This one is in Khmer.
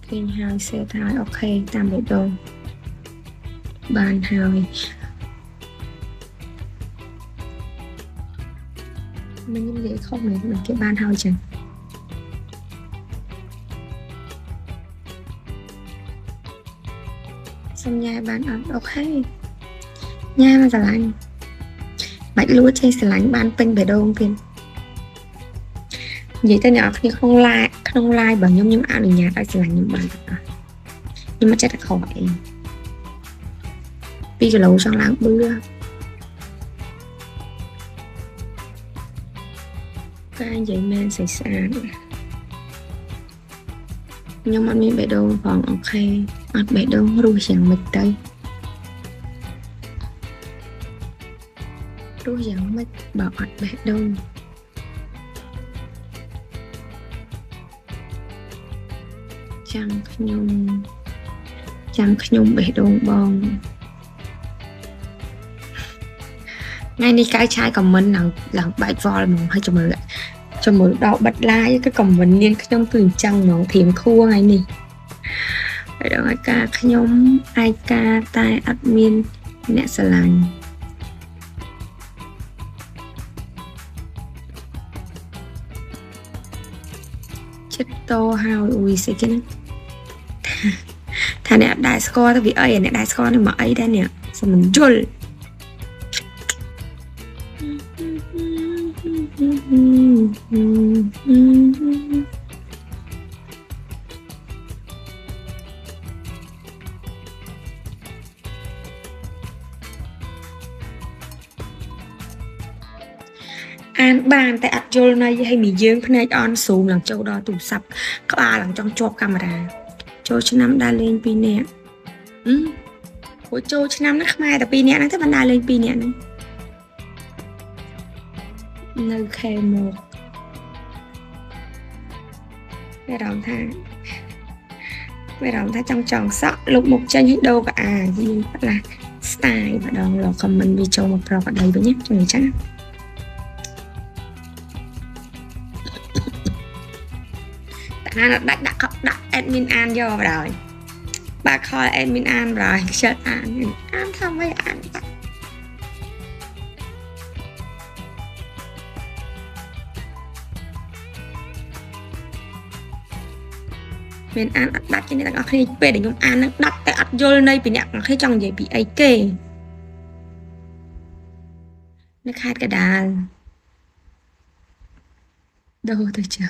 ឃើញហើយសេថាអូខេតាមបេះដូងបានហើយមិននិយាយខុសមែនមិនគេបានហើយចឹងសុំញ៉ាយបានអត់អូខេញ៉ាយមកស្រឡាញ់បាច់លួចចេះស្រឡាញ់បានពេញបេះដូងទៀតនិយាយទៅអ្នកនរគ្នាក្នុង live បើខ្ញុំអនុញ្ញាតឲ្យស្រឡាញ់ខ្ញុំបានអត់ខ្ញុំមិនចេះតែខកអី2 គីឡូចង់ឡើងបឿការនិយាយមែនស្អាតខ្ញុំអត់មានបេះដូងផងអូខេអត់បេះដូងរស់យ៉ាងម៉េចទៅរស់យ៉ាងម៉េចបើអត់បេះដូងចាំខ្ញុំបេះដូងបងថ្ងៃនេះកៅឆាយខមមិនឡើងបែកវល់ហ្មងហើយចាំមើលដល់បិទ live គឺខមមិននាងខ្ញុំគឺអញ្ចឹងហ្មងធៀមខួរថ្ងៃនេះហើយដល់ឲ្យការខ្ញុំឯកាតែអត់មានអ្នកស្រឡាញ់ចិត្តតហើយអ៊ុយស្អីគេហ្នឹងថាអ្នកដែរស្គាល់ទៅវាអីអ្នកដែរស្គាល់នឹងមកអីដែរនេះសមិនយល់អានបានតែអត់យល់ន័យឲ្យមីយើងភ្នែកអនស៊ូមឡើងចូលដល់ទូរស័ព្ទក្បាលឡើងចង់ជាប់កាមេរ៉ាចូលឆ្នាំដើរលេង2នាក់ព្រោះចូលឆ្នាំហ្នឹងខ្មែរតែ2នាក់ហ្នឹងទៅបានដើរលេង2នាក់ហ្នឹងនៅខេមកវារំថាចង់សក់លុបមុខចេញឲ្យដូរកអាយើងផ្លាស់ style ម្ដងលោក comment វាចូលមកប្រកបដីវិញណាជួយចាអានដាក់ admin អានយកបណ្ដោយបើខល admin អានបណ្ដោយខ្ជិលអានថាម៉េចអានមានអានអត់ដាច់ទេអ្នកទាំងអស់គ្នាពេលដែលខ្ញុំអាននឹងដាច់តែអត់យល់ន័យពីអ្នកទាំងអស់គ្នាចង់និយាយពីអីគេនៅខេត្តកណ្ដាលដូរទៅចា